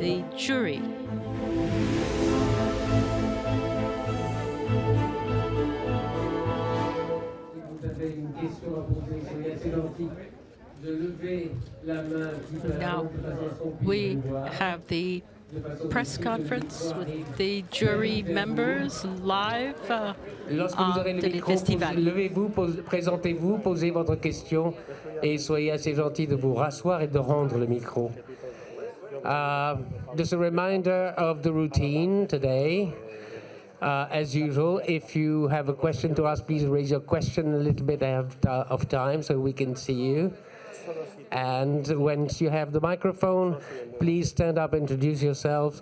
the jury. Now we have the press conference with the jury members live Lorsque vous aurez le micro, levez-vous, présentez-vous, posez votre question et soyez assez gentil de vous rasseoir et de rendre le micro. Just a reminder of the routine today. As usual, if you have a question to ask, please raise your question a little bit of time so we can see you. And once you have the microphone, please stand up, introduce yourself,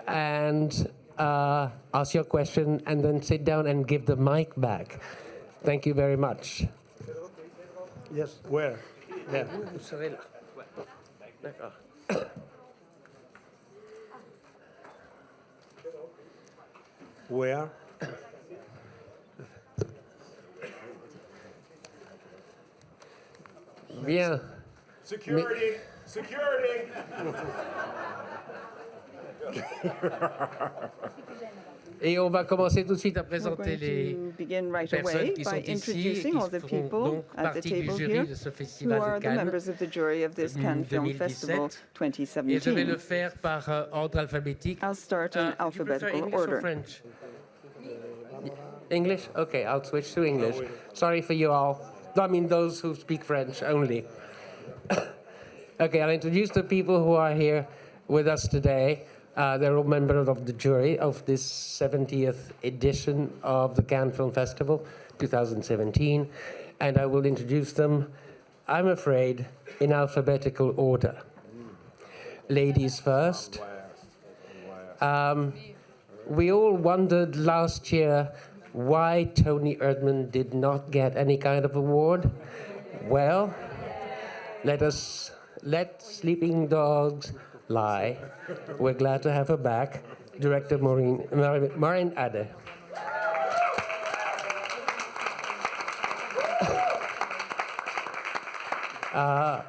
and ask your question, and then sit down and give the mic back. Thank you very much. Yes, where? There. Vous serez là. D'accord. Where? Bien. Security! Security! Et on va commencer tout de suite à présenter We're les going to begin right personnes away qui sont by ici et introducing qui all the feront people donc at the partie du table jury here de ce who festival are de the Cannes members of the jury of this Cannes Film 2017. Festival Et je vais le 2017. faire par ordre alphabétique. I'll start in You prefer alphabetical English or order. French? English? Okay, I'll switch to English. Sorry for you all. I mean, those who speak French only. Okay, I'll introduce the people who are here with us today. They're all members of the jury of this 70th edition of the Cannes Film Festival 2017. And I will introduce them, I'm afraid, in alphabetical order. Ladies first. We all wondered last year why Tony Erdmann did not get any kind of award. Well, let sleeping dogs lie. We're glad to have her back, Director Maren Ade. A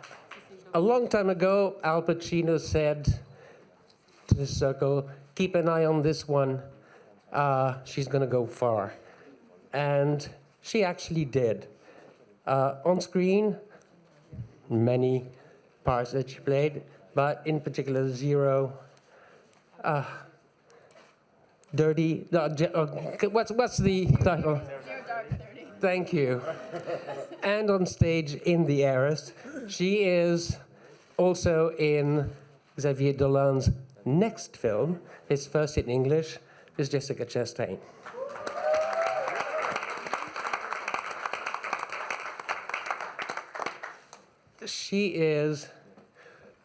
long time ago, Al Pacino said to the circle, keep an eye on this one. She's going to go far. And she actually did. On screen, many parts that she played, but in particular, Zero, Dirty, what's the title? Thank you. And on stage in The Heiress, she is also in Xavier Dolan's next film, his first in English, is Jessica Chastain. She is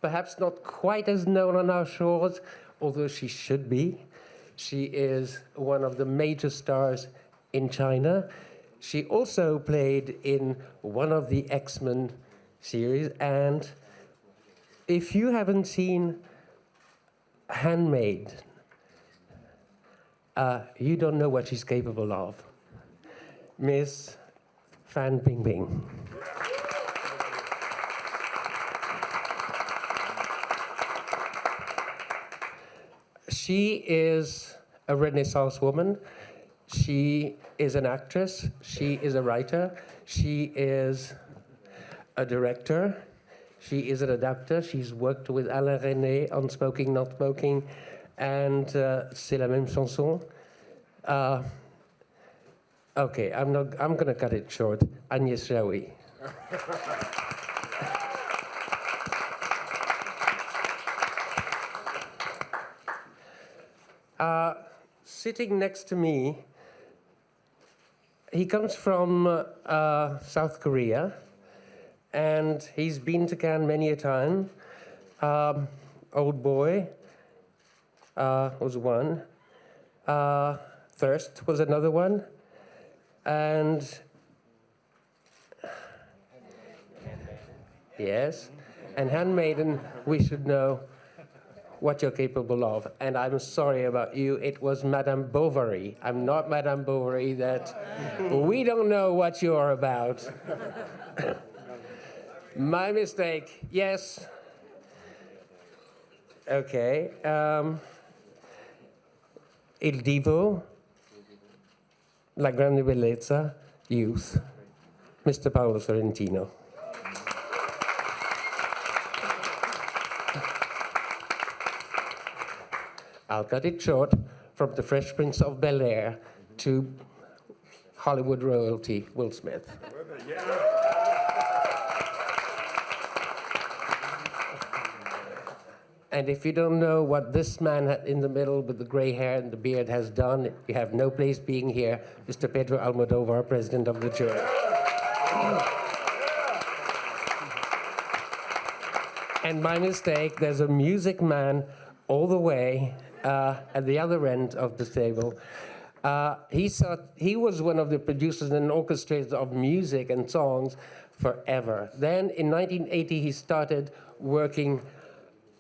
perhaps not quite as known on our shores, although she should be. She is one of the major stars in China. She also played in one of the X-Men series, and if you haven't seen Handmaid, you don't know what she's capable of. Miss Fan Bingbing. She is a Renaissance woman. She is an actress. She is a writer. She is a director. She is an adapter. She's worked with Alain Resnais on Smoking, Not Smoking, and C'est la même chanson. Okay, I'm going to cut it short. Agnès Jaoui. Sitting next to me, he comes from South Korea, and he's been to Cannes many a time. Old Boy was one. Thirst was another one. And yes, and Handmaiden, we should know what you're capable of. And I'm sorry about you, it was Madame Bovary. I'm not Madame Bovary, that we don't know what you're about. My mistake, yes. Okay. Il Divo, La Grande Bellezza, Youth, Mr. Paolo Sorrentino. I'll cut it short, from the Fresh Prince of Bel-Air to Hollywood royalty, Will Smith. And if you don't know what this man in the middle with the gray hair and the beard has done, you have no place being here, Mr. Pedro Almodovar, president of the jury. And by mistake, there's a music man all the way at the other end of the table. He was one of the producers and orchestrators of music and songs forever. Then in 1980, he started working,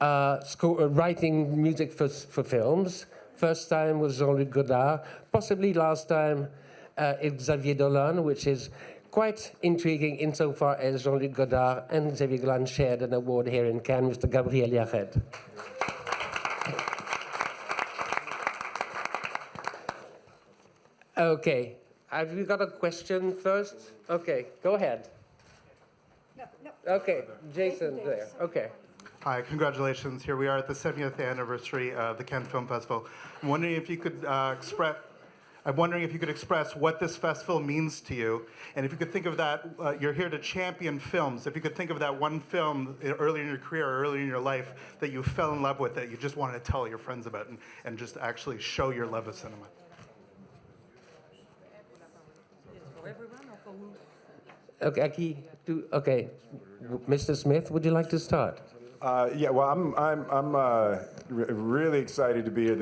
writing music for films. First time was Jean-Luc Godard. Possibly last time it's Xavier Dolan, which is quite intriguing insofar as Jean-Luc Godard and Xavier Dolan shared an award here in Cannes, Mr. Gabriel Yared. Okay, have you got a question first? Okay, go ahead. No. Okay, Jason there, okay. Hi, congratulations. Here we are at the 70th anniversary of the Cannes Film Festival. I'm wondering if you could express what this festival means to you, and if you could think of that, you're here to champion films. If you could think of that one film early in your career or early in your life that you fell in love with, that you just wanted to tell your friends about and just actually show your love of cinema. Okay, Mr. Smith, would you like to start? Yeah, well, I'm really excited to be here.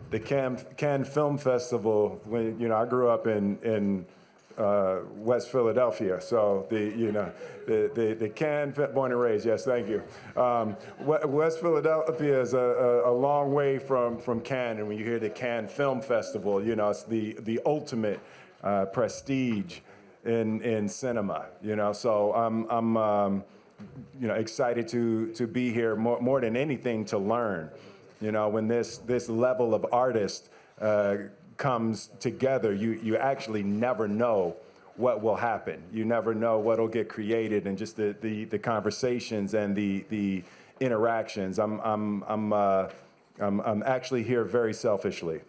The Cannes Film Festival. When I grew up in West Philadelphia, so the Cannes, born and raised. Yes, thank you. West Philadelphia is a long way from Cannes, and when you hear the Cannes Film Festival, it's the ultimate prestige in cinema. So I'm excited to be here more than anything to learn. When this level of artist comes together, you actually never know what will happen. You never know what will get created, and just the conversations and the interactions. I'm actually here very selfishly.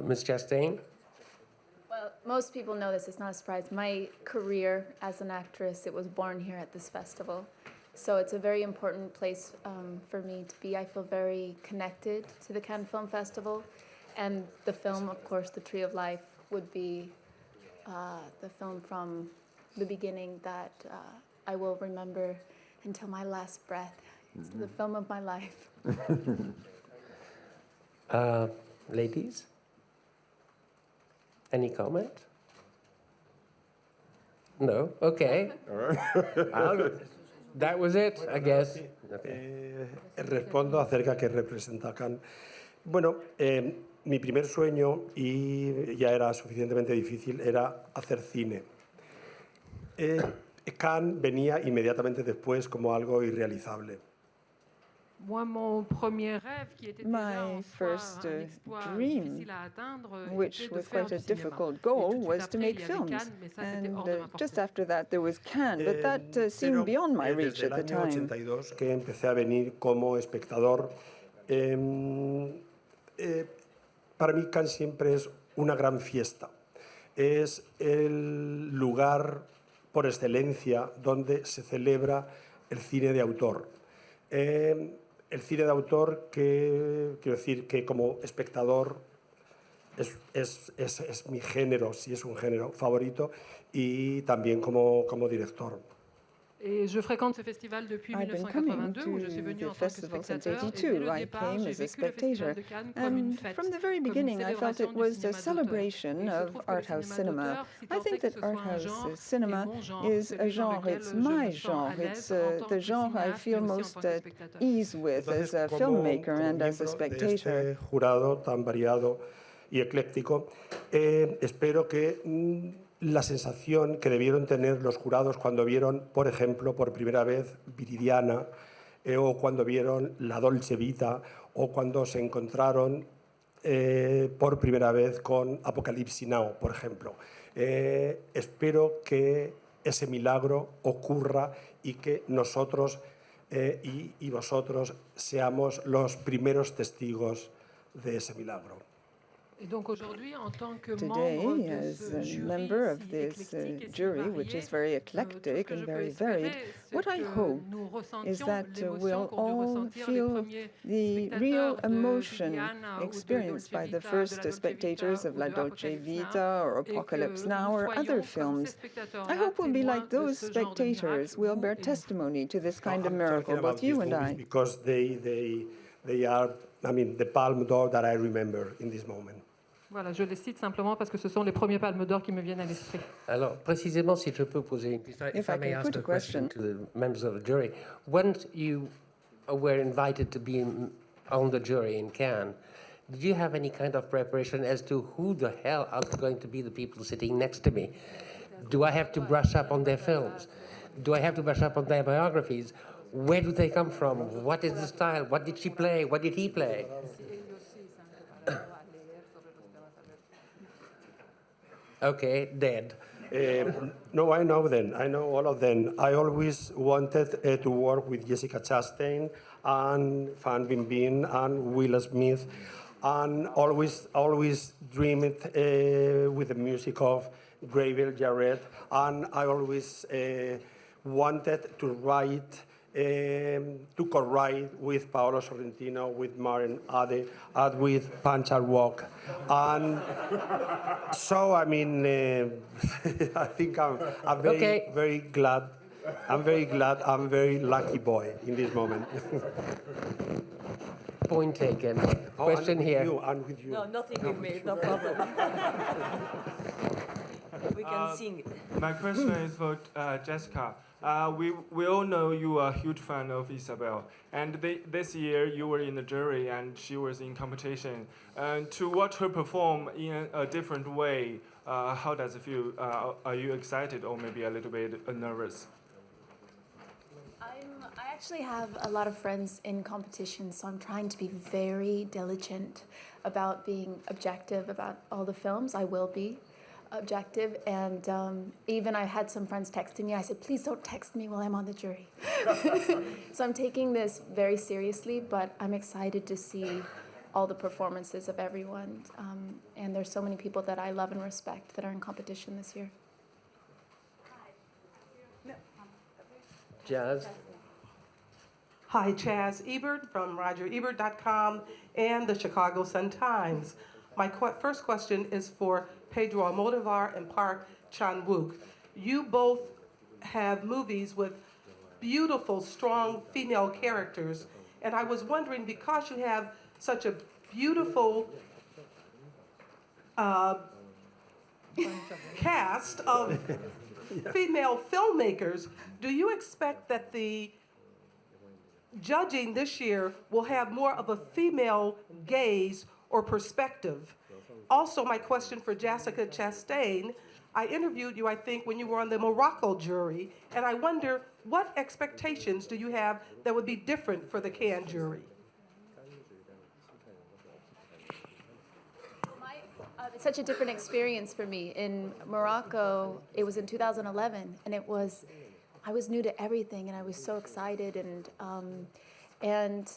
Ms. Chastain? Well, most people know this. It's not a surprise. My career as an actress, it was born here at this festival. So it's a very important place for me to be. I feel very connected to the Cannes Film Festival. And the film, of course, The Tree of Life, would be the film from the beginning that I will remember until my last breath. It's the film of my life. Ladies? Any comment? No? Okay. That was it, I guess. Respondo acerca que representa Cannes. Bueno, mi primer sueño, y ya era suficientemente difícil, era hacer cine. Cannes venía inmediatamente después como algo irrealizable. My first dream, which was quite a difficult goal, was to make films. And just after that, there was Cannes, but that seemed beyond my reach at the time. Desde el año 82, que empecé a venir como espectador, para mí Cannes siempre es una gran fiesta. Es el lugar por excelencia donde se celebra el cine de autor. El cine de autor, que quiero decir que como espectador es mi género, sí es un género favorito, y también como director. Je fréquente ce festival depuis I've been coming to the festival since '82. I came as a spectator, and from the very beginning I felt it was a celebration of art house cinema. I think that art house cinema is a genre, it's my genre, it's the genre I feel most at ease with as a filmmaker and as a spectator. Jurado tan variado y ecléctico, espero que la sensación que debieron tener los jurados cuando vieron, por ejemplo, por primera vez Viridiana, o cuando vieron La Dolce Vita, o cuando se encontraron por primera vez con Apocalipsis Now, por ejemplo. Espero que ese milagro ocurra y que nosotros y vosotros seamos los primeros testigos de ese milagro. Today, as a member of this jury, which is very eclectic and very varied, what I hope is that we'll all feel the real emotion experienced by the first spectators of La Dolce Vita or Apocalypse Now or other films. I hope we'll be like those spectators. We'll bear testimony to this kind of miracle, both you and I. Because they are, I mean, the Palme d'Or that I remember in this moment. Voilà, je les cite simplement parce que ce sont les premiers palmes d'or qui me viennent à l'esprit. Alors, précisément, si je peux poser une question, if I may ask a question to the members of the jury. When you were invited to be on the jury in Cannes, did you have any kind of preparation as to who the hell are going to be the people sitting next to me? Do I have to brush up on their films? Do I have to brush up on their biographies? Where do they come from? What is the style? What did she play? What did he play? Okay, dead. No, I know them. I know all of them. I always wanted to work with Jessica Chastain and Fan Bingbing and Will Smith, and always dreamed with the music of Gabriel, Yared, and I always wanted to write, to co-write with Paolo Sorrentino, with Maren, and with Chan-Wook. And so, I mean, I think I'm very glad. I'm very lucky boy in this moment. Point taken. Question here. And with you. No, nothing with me, no problem. We can sing. My question is for Jessica. We all know you are a huge fan of Isabel, and this year you were in the jury and she was in competition. And to watch her perform in a different way, how does it feel? Are you excited or maybe a little bit nervous? I actually have a lot of friends in competition, so I'm trying to be very diligent about being objective about all the films. I will be objective, and even I had some friends texting me. I said, please don't text me while I'm on the jury. So I'm taking this very seriously, but I'm excited to see all the performances of everyone. And there's so many people that I love and respect that are in competition this year. Jazz. Hi, Chaz Ebert from RogerEbert.com and the Chicago Sun-Times. My first question is for Pedro Almodovar and Park Chan-Wook. You both have movies with beautiful, strong female characters, and I was wondering, because you have such a beautiful cast of female filmmakers, do you expect that the judging this year will have more of a female gaze or perspective? Also, my question for Jessica Chastain, I interviewed you, I think, when you were on the Morocco jury, and I wonder, what expectations do you have that would be different for the Cannes jury? It's such a different experience for me. In Morocco, it was in 2011, and I was new to everything, and I was so excited, and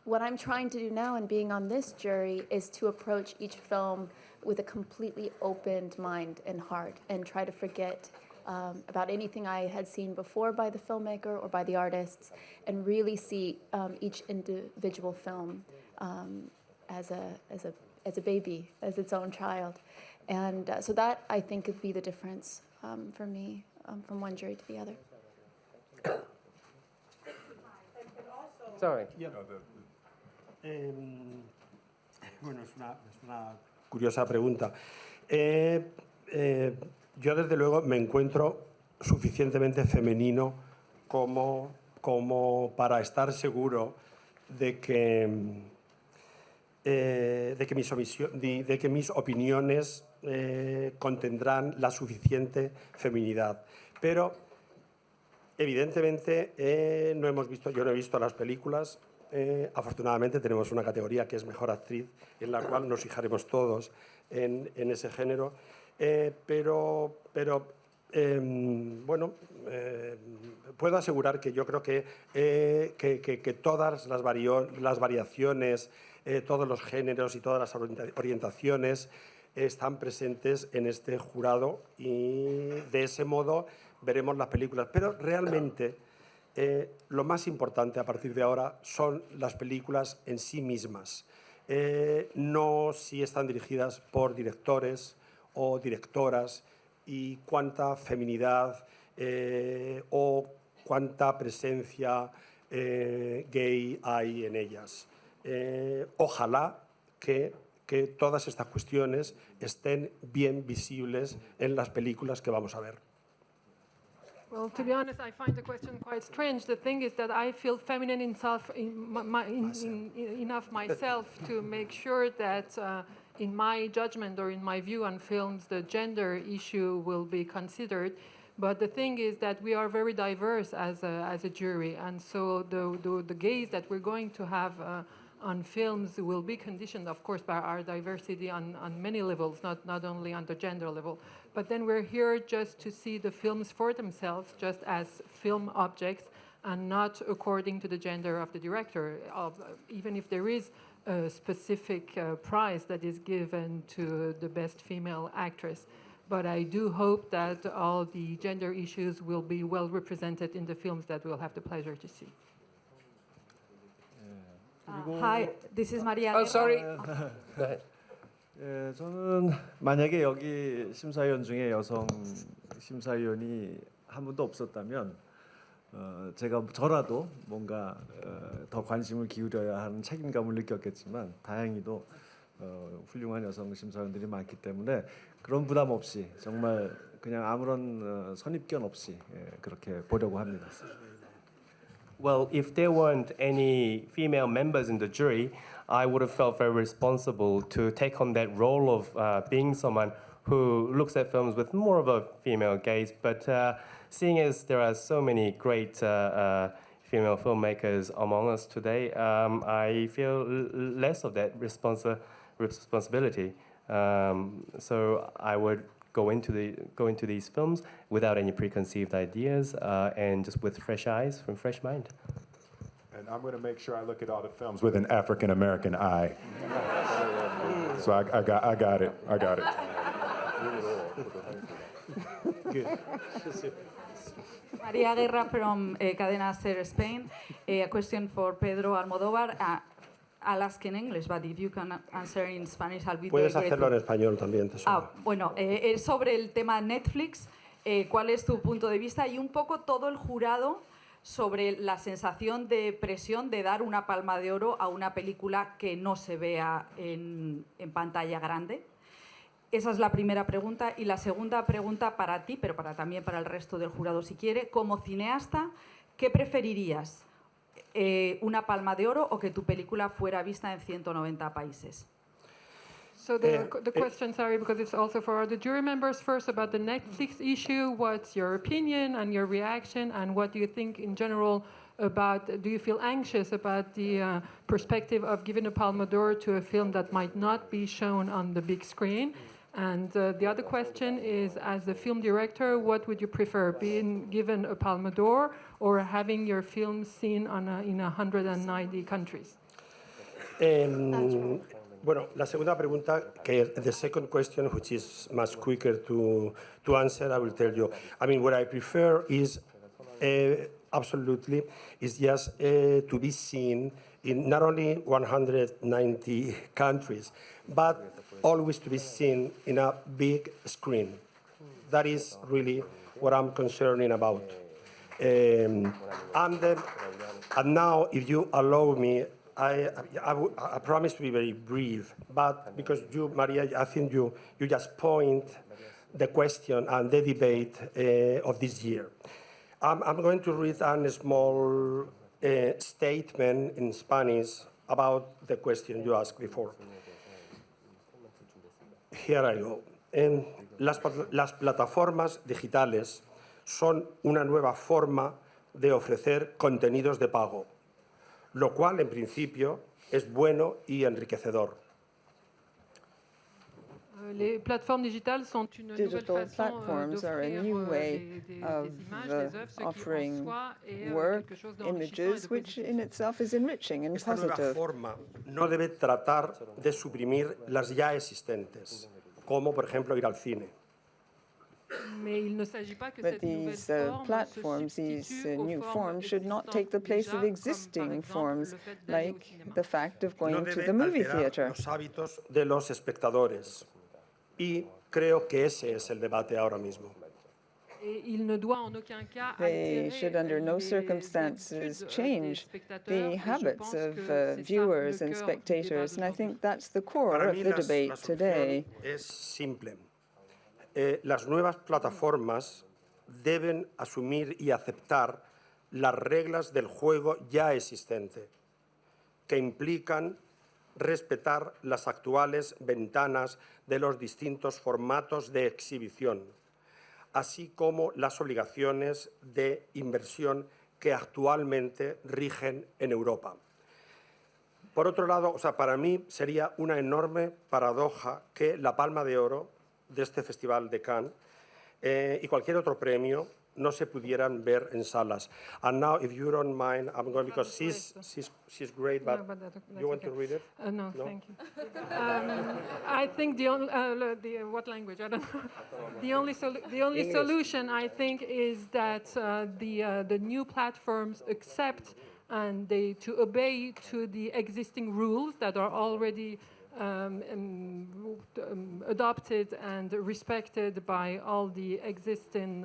what I'm trying to do now in being on this jury is to approach each film with a completely opened mind and heart and try to forget about anything I had seen before by the filmmaker or by the artists, and really see each individual film as a baby, as its own child. And so that, I think, could be the difference for me from one jury to the other. Sorry. Bueno, es una curiosa pregunta. Yo, desde luego, me encuentro suficientemente femenino como para estar seguro de que mis opiniones contendrán la suficiente feminidad. Pero, evidentemente, yo no he visto las películas. Afortunadamente tenemos una categoría que es Mejor Actriz, en la cual nos fijaremos todos en ese género. Puedo asegurar que yo creo que todas las variaciones, todos los géneros y todas las orientaciones están presentes en este jurado y de ese modo veremos las películas. Pero realmente lo más importante a partir de ahora son las películas en sí mismas, no si están dirigidas por directores o directoras y cuánta feminidad o cuánta presencia gay hay en ellas. Ojalá que todas estas cuestiones estén bien visibles en las películas que vamos a ver. Well, to be honest, I find the question quite strange. The thing is that I feel feminine enough myself to make sure that in my judgment or in my view on films, the gender issue will be considered. But the thing is that we are very diverse as a jury, and so the gaze that we're going to have on films will be conditioned, of course, by our diversity on many levels, not only on the gender level. But then we're here just to see the films for themselves, just as film objects, and not according to the gender of the director, even if there is a specific prize that is given to the best female actress. But I do hope that all the gender issues will be well represented in the films that we'll have the pleasure to see. Hi, this is Maria. Oh, sorry. Go ahead. 예, 저는 만약에 여기 심사위원 중에 여성 심사위원이 한 분도 없었다면 제가 저라도 뭔가 더 관심을 기울여야 하는 책임감을 느꼈겠지만 다행히도 훌륭한 여성 심사위원들이 많기 때문에 그런 부담 없이 정말 그냥 아무런 선입견 없이 그렇게 보려고 합니다. Well, if there weren't any female members in the jury, I would have felt very responsible to take on that role of being someone who looks at films with more of a female gaze. But seeing as there are so many great female filmmakers among us today, I feel less of that responsibility. So I would go into these films without any preconceived ideas and just with fresh eyes, from fresh mind. And I'm going to make sure I look at all the films with an African American eye. So I got it. Good. Maria Guerra from Cadena Ser Spain. A question for Pedro Almodovar. I'll ask in English, but if you can answer in Spanish, I'll be Puedes very hacerlo en grateful. español también, tesoro. Bueno, es sobre el tema Netflix. ¿Cuál es tu punto de vista? Y un poco todo el jurado sobre la sensación de presión de dar una palma de oro a una película que no se vea en pantalla grande. Esa es la primera pregunta. Y la segunda pregunta para ti, pero también para el resto del jurado si quiere. Como cineasta, ¿qué preferirías? ¿Una palma de oro o que tu película fuera vista en 190 países? So the question, sorry, because it's also for the jury members. First, about the Netflix issue, what's your opinion and your reaction, and what do you think in general about, do you feel anxious about the perspective of giving a Palme d'Or to a film that might not be shown on the big screen? And the other question is, as a film director, what would you prefer, being given a Palme d'Or or having your film seen in 190 countries? Bueno, la segunda pregunta, the second question, which is much quicker to answer, I will tell you. I mean, what I prefer is absolutely is just to be seen in not only 190 countries, but always to be seen in a big screen. That is really what I'm concerned about. And now, if you allow me, I promise to be very brief, but because you, Maria, I think you just point the question and the debate of this year. I'm going to read a small statement in Spanish about the question you asked before. Here I go. Las plataformas digitales son una nueva forma de ofrecer contenidos de pago, lo cual, en principio, es bueno y enriquecedor. Les plateformes digitales sont une nouvelle Digital façon platforms are a d'offrir new way des of images, des œuvres, ce qui en offering soi est work, quelque chose d'enrichissant et de images, which positif. in itself is enriching and Esta nueva positive. forma no debe tratar de suprimir las ya existentes, como, por ejemplo, ir al cine. Mais il ne s'agit pas que But cette nouvelle these forme se platforms, these substitue aux new formes forms should not existantes take the place déjà, of comme existing par exemple forms, le fait d'aller au like cinéma. the fact of No going to debe the movie alterar theater. los hábitos de los espectadores. Y creo que ese es el debate ahora mismo. Et il ne doit en aucun cas They altérer should under no les circumstances habitudes change des spectateurs. the Et je habits pense of que c'est ça viewers le and cœur du débat spectators, and I d'aujourd'hui. think that's the core Para of mí the la debate solución today. es simple. Las nuevas plataformas deben asumir y aceptar las reglas del juego ya existente, que implican respetar las actuales ventanas de los distintos formatos de exhibición, así como las obligaciones de inversión que actualmente rigen en Europa. Por otro lado, para mí sería una enorme paradoja que la Palma de Oro de este Festival de Cannes y cualquier otro premio no se pudieran ver en salas. And now, if you don't mind, I'm going because she's great, but, No, but that's you want okay. to read it? No, thank you. I think the only what language? I don't know. The only English. solution I think is that the new platforms accept and to obey to the existing rules that are already adopted and respected by all the existing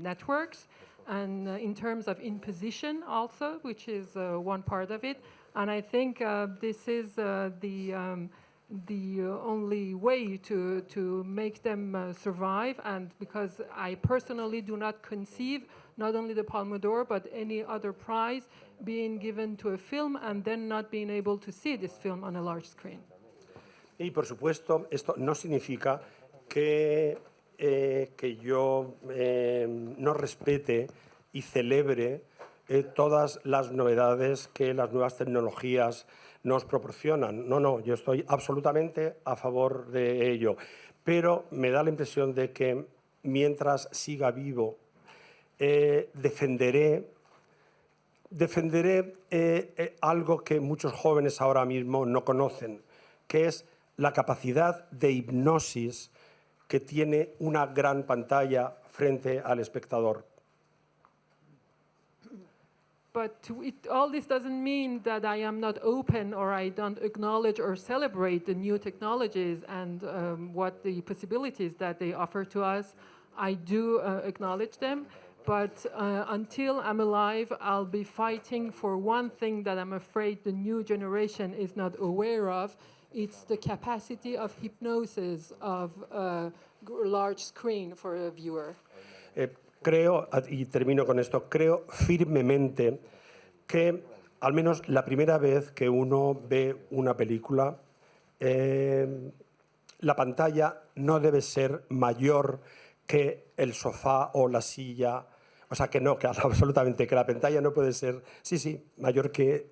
networks, and in terms of imposition also, which is one part of it. And I think this is the only way to make them survive, and because I personally do not conceive not only the Palme d'Or but any other prize being given to a film and then not being able to see this film on a large screen. Y, por supuesto, esto no significa que yo no respete y celebre todas las novedades que las nuevas tecnologías nos proporcionan. No, yo estoy absolutamente a favor de ello. Pero me da la impresión de que mientras siga vivo, defenderé algo que muchos jóvenes ahora mismo no conocen, que es la capacidad de hipnosis que tiene una gran pantalla frente al espectador. But all this doesn't mean that I am not open or I don't acknowledge or celebrate the new technologies and what the possibilities that they offer to us. I do acknowledge them, but until I'm alive, I'll be fighting for one thing that I'm afraid the new generation is not aware of. It's the capacity of hypnosis of a large screen for a viewer. Creo, y termino con esto, creo firmemente que al menos la primera vez que uno ve una película, la pantalla no debe ser mayor que el sofá o la silla. O sea, que absolutamente, que la pantalla no puede ser, mayor que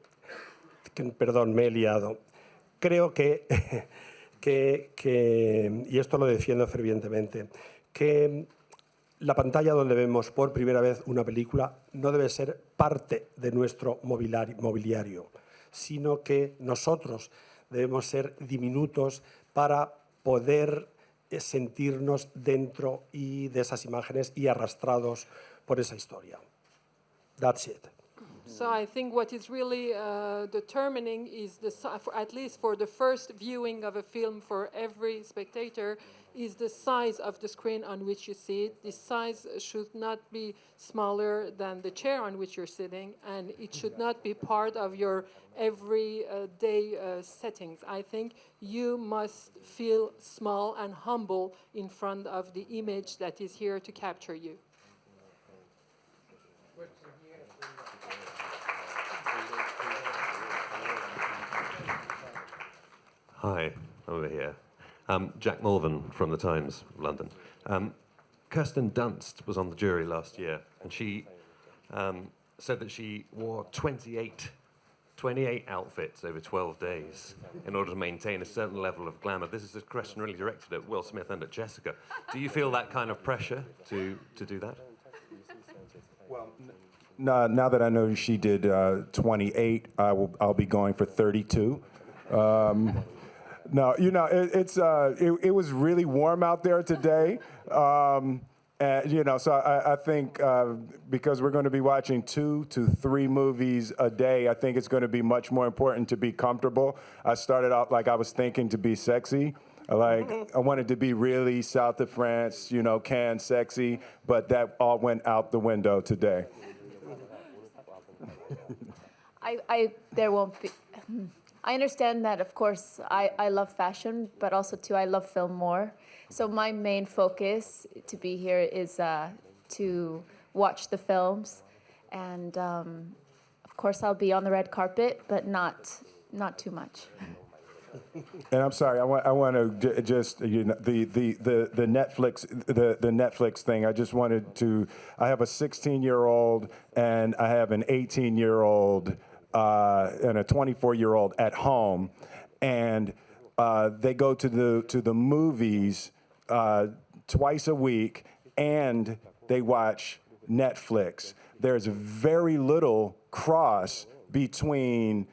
perdón, me he liado. Creo que, y esto lo defiendo fervientemente, que la pantalla donde vemos por primera vez una película no debe ser parte de nuestro mobiliario, sino que nosotros debemos ser diminutos para poder sentirnos dentro y de esas imágenes y arrastrados por esa historia. That's it. So I think what is really determining is, at least for the first viewing of a film for every spectator, is the size of the screen on which you see it. The size should not be smaller than the chair on which you're sitting, and it should not be part of your everyday settings. I think you must feel small and humble in front of the image that is here to capture you. Hi, over here. Jack Mulvin from The Times, London. Kirsten Dunst was on the jury last year, and she said that she wore 28 outfits over 12 days in order to maintain a certain level of glamour. This is a question really directed at Will Smith and at Jessica. Do you feel that kind of pressure to do that? Well, now that I know she did 28, I'll be going for 32. No, you know, it was really warm out there today. And, you know, so I think because we're going to be watching 2 to 3 movies a day, I think it's going to be much more important to be comfortable. I started out like I was thinking to be sexy. Like, I wanted to be really South of France, you know, Cannes sexy, but that all went out the window today. There won't be. I understand that, of course, I love fashion, but also, too, I love film more. So my main focus to be here is to watch the films. And, of course, I'll be on the red carpet, but not too much. And I'm sorry, I want to just, you know, the Netflix thing. I just wanted to. I have a 16-year-old and I have an 18-year-old and a 24-year-old at home, and they go to the movies twice a week, and they watch Netflix. There's very little cross between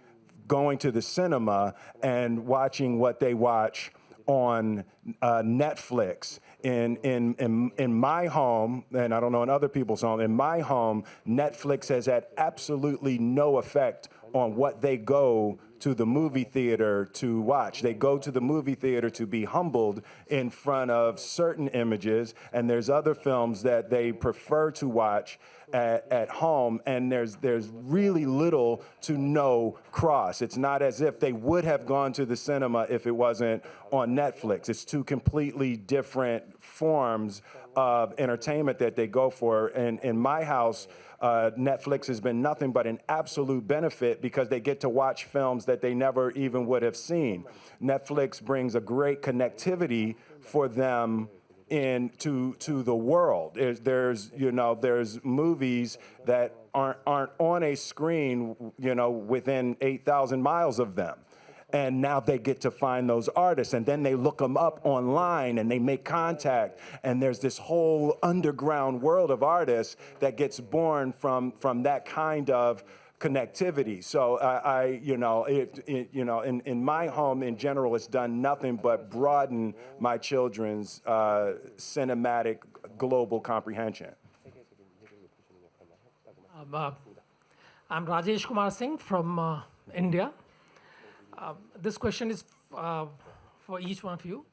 going to the cinema and watching what they watch on Netflix. In my home, and I don't know in other people's home, in my home, Netflix has had absolutely no effect on what they go to the movie theater to watch. They go to the movie theater to be humbled in front of certain images, and there's other films that they prefer to watch at home, and there's really little to no cross. It's not as if they would have gone to the cinema if it wasn't on Netflix. It's two completely different forms of entertainment that they go for. And in my house, Netflix has been nothing but an absolute benefit because they get to watch films that they never even would have seen. Netflix brings a great connectivity for them into the world. There's movies that aren't on a screen, you know, within 8,000 miles of them. And now they get to find those artists, and then they look them up online and they make contact, and there's this whole underground world of artists that gets born from that kind of connectivity. So in my home in general, it's done nothing but broaden my children's cinematic global comprehension. I'm Rajesh Kumar Singh from India. This question is for each one of you.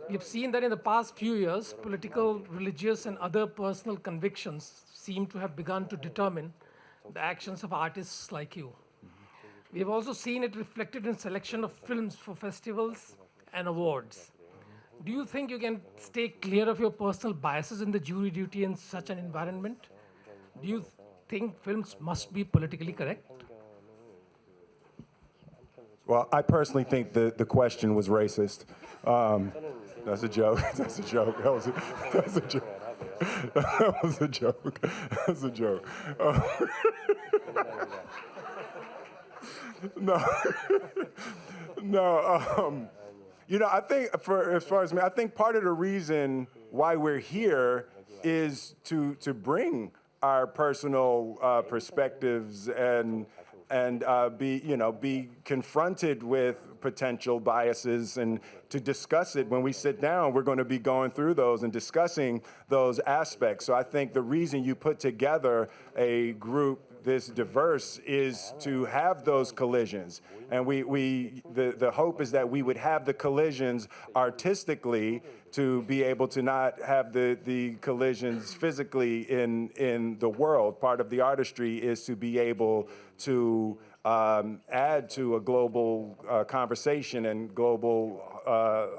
We've seen that in the past few years, political, religious, and other personal convictions seem to have begun to determine the actions of artists like you. We have also seen it reflected in selection of films for festivals and awards. Do you think you can stay clear of your personal biases in the jury duty in such an environment? Do you think films must be politically correct? Well, I personally think the question was racist. That's a joke. That's a joke. That's a joke. That was a joke. That's a joke. No. You know, I think as far as me, I think part of the reason why we're here is to bring our personal perspectives and be confronted with potential biases and to discuss it. When we sit down, we're going to be going through those and discussing those aspects. So I think the reason you put together a group this diverse is to have those collisions. And the hope is that we would have the collisions artistically to be able to not have the collisions physically in the world. Part of the artistry is to be able to add to a global conversation and global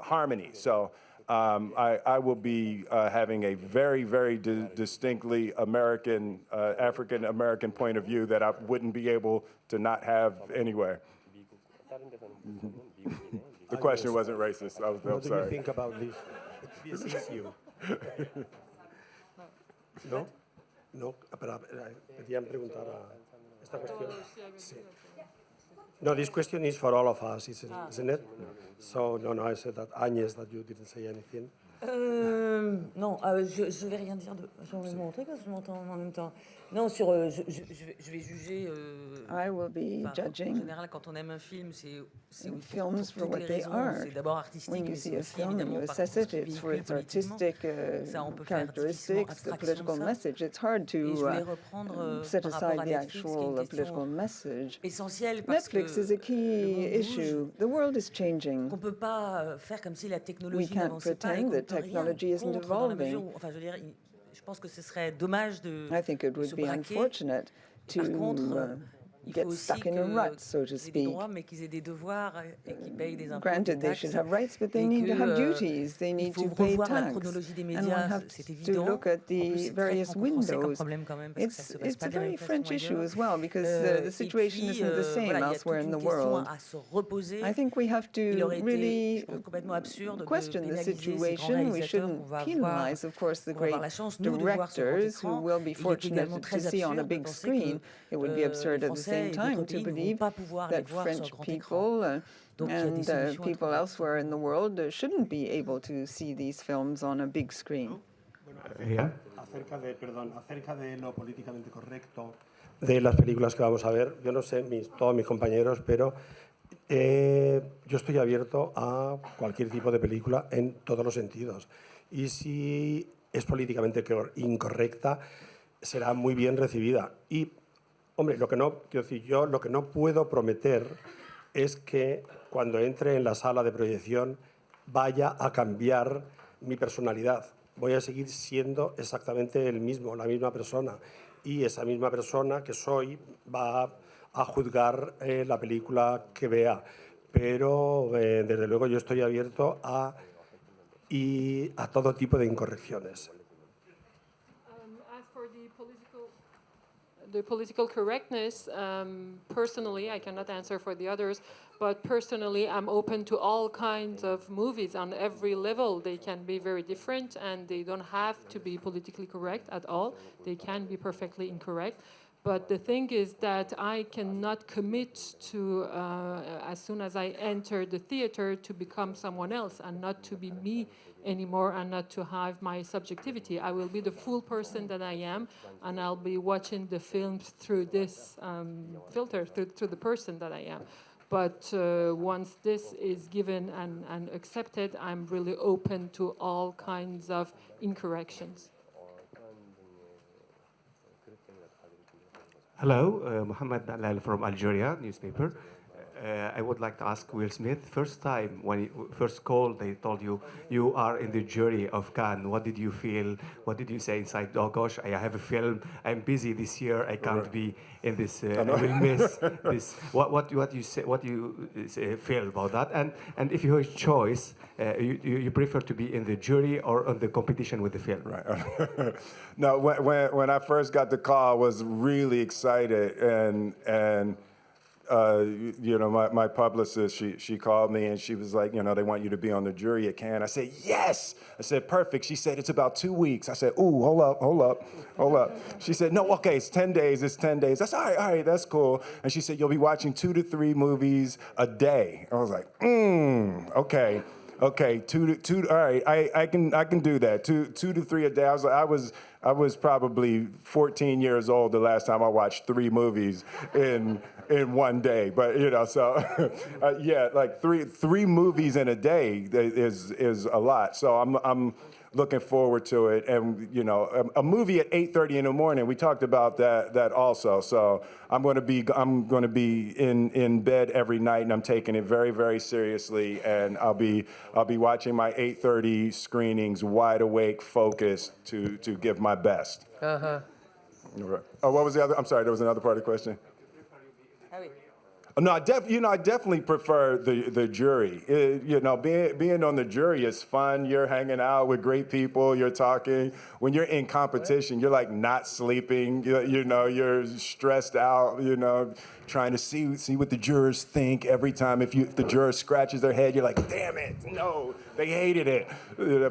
harmony. So I will be having a very, very distinctly American, African-American point of view that I wouldn't be able to not have anyway. The question wasn't racist. I'm What do you sorry. think about this issue? ¿No? No, pero querían preguntar a esta cuestión. Sí. No, this question is for all of us, isn't it? So, no, I said that Agnès, that you didn't say anything. Non, je vais rien dire de. Je vais montrer parce que je m'entends en même temps. Non, sur. Je vais juger. I will be judging. En général, quand on aime un film, c'est films for what they are. C'est d'abord artistique, When you mais see c'est a aussi film, évidemment you par assess contre ce it. qu'il It's for véhicule its politiquement. artistic Ça, on peut faire characteristics, difficilement the abstraction de political ça. message. It's hard Et je voulais to reprendre set par aside rapport à the Netflix, qui est actual une political question message. essentielle parce que Netflix is a key issue. The world is changing. qu'on peut pas faire comme si la We technologie can't n'avançait pas et pretend qu'on ne that peut rien technology isn't contre dans la evolving. mesure où, enfin, je veux dire, je pense que ce serait dommage de I think it would se be braquer. unfortunate Et par contre, to il get faut aussi stuck in a rut, so to qu'ils aient des speak. droits, mais qu'ils aient des devoirs et qu'ils payent des impôts, Granted, des they taxes. should have rights, but they Et need to have que, duties. They il need faut to pay revoir la tax. chronologie des And one médias, has c'est to évident. look at En plus, the c'est très various franco-français comme windows. problème quand même, parce que ça se passe It's pas a de la very même French façon issue ailleurs. as well, because the Et situation puis, isn't the same voilà, il y a elsewhere toute in une the question world. à se reposer. I think we have Il to aurait été, really je pense, complètement absurde de question the pénaliser ces grands situation. We réalisateurs shouldn't qu'on va penalize, of course, the qu'on va avoir great la chance, nous, de voir sur grand directors who écran. will be Il est fortunate également to très see on a absurde de big penser screen. It would be que absurd les at the same Français et time d'autres to pays ne vont believe pas pouvoir les that voir sur French grand écran. people Donc, il y a des and solutions à people trouver. elsewhere in the world shouldn't be able to see these films on a big screen. Acerca de lo políticamente correcto de las películas que vamos a ver, yo no sé todos mis compañeros, pero yo estoy abierto a cualquier tipo de película en todos los sentidos. Y si es políticamente incorrecta, será muy bien recibida. Y, hombre, quiero decir, yo lo que no puedo prometer es que cuando entre en la sala de proyección vaya a cambiar mi personalidad. Voy a seguir siendo exactamente el mismo, la misma persona. Y esa misma persona que soy va a juzgar la película que vea. Pero, desde luego, yo estoy abierto a todo tipo de incorrecciones. As for the political correctness, personally, I cannot answer for the others, but personally, I'm open to all kinds of movies on every level. They can be very different, and they don't have to be politically correct at all. They can be perfectly incorrect. But the thing is that I cannot commit to, as soon as I enter the theater, to become someone else and not to be me anymore and not to have my subjectivity. I will be the full person that I am, and I'll be watching the films through this filter, through the person that I am. But once this is given and accepted, I'm really open to all kinds of incorrections. Hello, Mohammed Dalal from Algeria newspaper. I would like to ask Will Smith, first time when you first called, they told you you are in the jury of Cannes. What did you feel? What did you say inside? Oh gosh, I have a film. I'm busy this year. I can't be in this. I will miss this. What you say? What you feel about that? And if you have a choice, you prefer to be in the jury or on the competition with the film? Right. No, when I first got the call, I was really excited and. My publicist, she called me and she was like, they want you to be on the jury at Cannes. I said, yes. I said, perfect. She said, it's about 2 weeks. I said, ooh, hold up. She said, no, okay, it's 10 days. I said, all right, that's cool. And she said, you'll be watching 2 to 3 movies a day. I was like, okay. Okay, two. All right, I can do that. Two to 3 a day. I was probably 14 years old the last time I watched 3 movies in one day. But so yeah, like three movies in a day is a lot. So I'm looking forward to it. And a movie at 8:30 in the morning. We talked about that also. So I'm going to be in bed every night, and I'm taking it very, very seriously. And I'll be watching my 8:30 screenings, wide awake, focused to give my best. Uh-huh. Oh, what was the other? I'm sorry, there was another part of the question. No, I definitely prefer the jury. Being on the jury is fun. You're hanging out with great people. You're talking. When you're in competition, you're like not sleeping. You're stressed out. Trying to see what the jurors think every time. If the juror scratches their head, you're like, damn it, no, they hated it.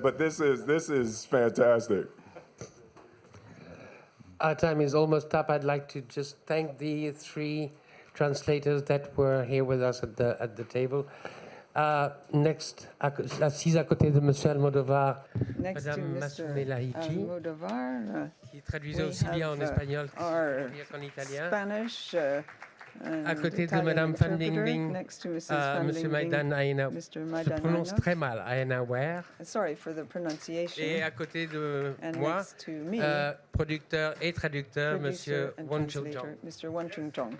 But this is fantastic. Our time is almost up. I'd like to just thank the 3 translators that were here with us at the table. Next, assise à côté de Monsieur Almodovar, Madame Massoune Lahichi, qui traduisait aussi bien en espagnol qu'en italien. Spanish, à côté de Madame Van Bingbing, Monsieur Maidan Aina, je prononce très mal, Aina Ware. Sorry for the pronunciation. Et à côté de moi, producteur et traducteur, Monsieur Won Chul Jong. Mr. Won Chul Jong.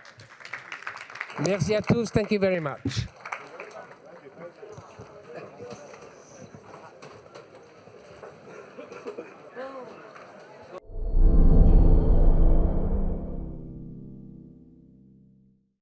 Merci à tous. Thank you very much.